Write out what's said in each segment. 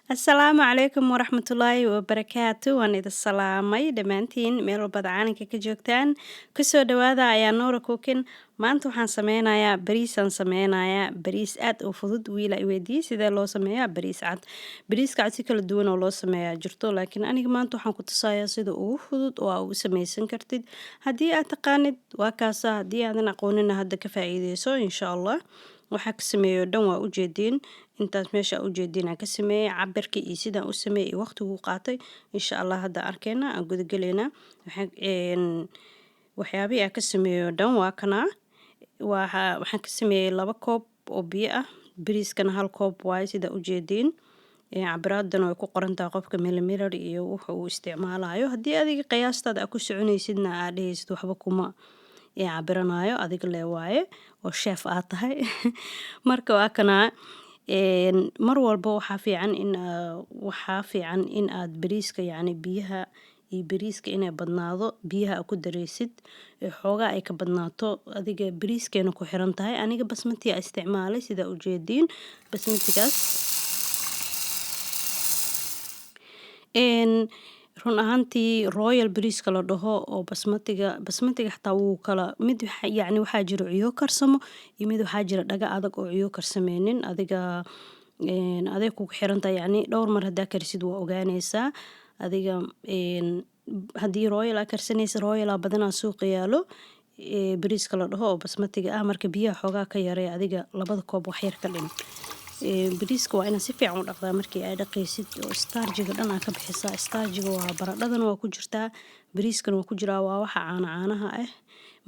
Asalaamu calaykum waraxmatullaahi wabarakaatu. Waan idin salaamay dhammaantiin meel walbaad caalamka ka joogtaan. Kusoo dhawaada ayaa Noora Cooking. Maanta waxaan sameynayaa bariis aad u fudud. Wiila i weydiiyey sidee loo sameeyaa bariis cad. Bariiska cad si kala duwan oo loo sameeyaa jirto, laakiin aniga maanta waxaan ku tusayaa sida ugu fudud oo aad u sameysan kartid. Haddii aad taqaanid waa kaasa, haddii aadan aqoonina hadda ka faa'iideyso insha Allah. Waxaa ka sameeyo dhan waa u jeedin. Intaas meesha u jeedin aan ka sameeyay cabirka iyo sidaan u sameeyay iyo waqtigu qaatay insha Allah hadda arkeena aan guda galeena. Waxyaabii aan ka sameeyo dhan waa kana. Waxaan ka sameeyay 2 koob oo biyo ah. Bariiskana 1 koob waaye sida u jeedin. Cabiraadana way ku qoran tahay qofka millimeter iyo wuxuu uu isticmaalayo. Haddii adiga qiyaastaada aad ku soconaysidna aad dhehaysid waxba kuma cabiranayo adiga lee waaye oo chef aad tahay. Marka waa kana mar walba waxaa fiican in aad bariiska biyaha iyo bariiska inay badnaado biyaha aad ku dareysid xoogaa ay ka badnaato adiga bariiskeena ku xiran tahay. Aniga basmati aan isticmaalay sida u jeedin basmatigaas run ahaantii royal bariiska la dhaho oo basmatiga xataa wuu kala mid waxaa jiro ciyo karsamo iyo mid waxaa jira dhaga adag oo ciyo karsameynin adiga ku xiran tahay dhowr mar hadaa karisid waa ogaanaysaa adiga haddii royal aad karsanaysa royal badanaa suuqa yaalo bariiska la dhaho oo basmatiga ah marka biyaha xoogaa ka yaree adiga 2 koob wax yar ka dhin. Bariiska waa inaad si fiican u dhaqdaa markii ay dhaqaysid oo starjiga dhan aad ka bixisaa. Starjiga waa baradhadana waa ku jirtaa, bariiskana waa ku jiraa, waa waxa caanaha ah.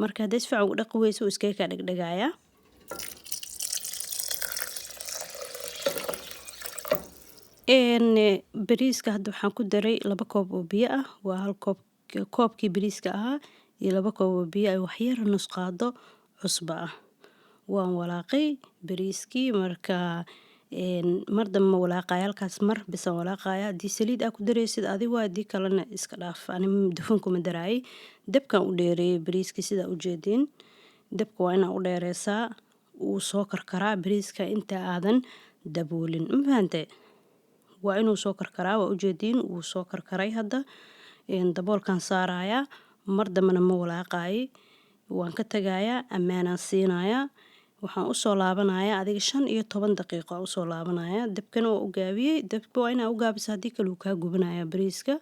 Marka hadday si fiican u dhaqi weyso iskaga kaa dhagdhagaaya. Bariiska hadda waxaan ku daray 2 koob oo biyo ah. Waa 1 koob koobkii bariiska ahaa iyo 2 koob oo biyo ah wax yar nus qaado cusbo ah. Waan walaaqay bariiskii marka mar dambe ma walaaqaya halkaas mar bisa walaaqaya haddii saliid aad ku dareysid adigu haddii kalena iska dhaaf ani dufan kuma daraayay. Dabkan u dheereeyay bariiska sida u jeedin. Dabka waa inaa u dheereysaa uu soo karkaraa bariiska inta aadan daboolin. Ma fahantay? Waa inuu soo karkaraa waa u jeedin uu soo karkaray hadda. Daboolkan saaraya mar dambena ma walaaqay. Waan ka tagayaa ammaanaan siinayaa. Waxaan u soo laabanayaa adiga 15 daqiiqo u soo laabanayaa. Dabkana waa u gaabiyay. Dabka waa inaa u gaabisaa haddii kale uu kaa gubanayaa bariiska.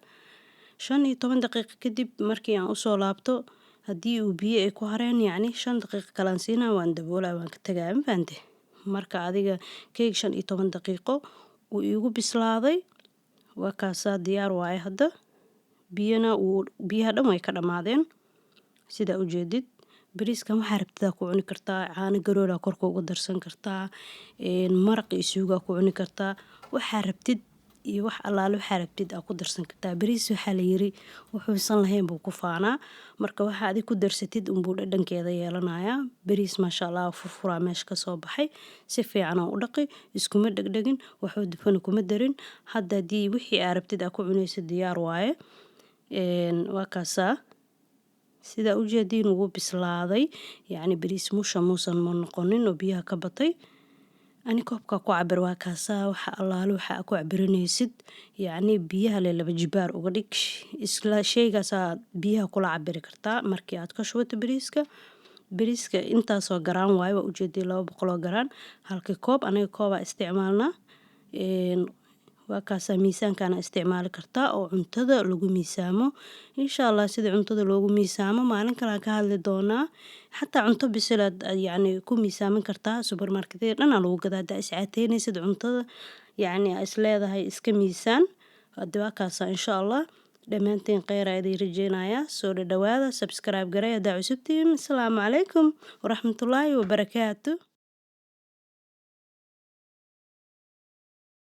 15 daqiiqo kadib markii aan u soo laabto haddii uu biyo ay ku hareen 5 daqiiqo kale aan siinaa waan daboolaa waan ka tagayaa. Ma fahantay? Marka adiga keeg 15 daqiiqo uu igu bislaaday. Waa kaasa diyaar waaye hadda. Biyaha dhan way ka dhamaadeen. Sida u jeedid bariiskan waxaa rabtid ku cuni kartaa caano garoor korka ugu darsan kartaa maraq iyo suuga ku cuni kartaa waxaa rabtid iyo wax allaale waxaa rabtid aad ku darsan kartaa. Bariis waxaa la yiri wuxuusan lahayn buu ku faanaa marka waxa adiga ku darsatid buu dhadhankeeda yeelanayaa. Bariis maasha Allah furfuraa meesha ka soo baxay si fiican u dhaqi iskuma dhagdhagin waxuu dufan kuma darin. Hadda haddii wixii aad rabtid aad ku cunaysid diyaar waaye. Waa kaasa sida u jeedin ugu bislaaday bariis muusan ma noqonin oo biyaha ka batay. Ani koobka ku cabir waa kaasa waxa allaale waxa ku cabiranaysid biyaha le 2 jibaar uga dhig isla shaygaas biyaha kula cabiri kartaa markii aad ka shubato bariiska intaasoo garaan waaye waa u jeedin 200 garaan halkii koob aniga kooba isticmaalna. Waa kaasa miisaankana isticmaali kartaa oo cuntada lagu miisaamo insha Allah sida cuntada loogu miisaamo maalin kale ka hadli doonaa xataa cunto bislaad ku miisaamin kartaa supermarket dhan lagu gadaa iscaateynaysid cuntada is leedahay iska miisaan hadda waa kaasa insha Allah dhammaanteen khayr aad rajeynayaa soo dhawaada subscribe gareey hadaa cusubtiin. Assalaamu calaykum waraxmatullaahi wabarakaatu.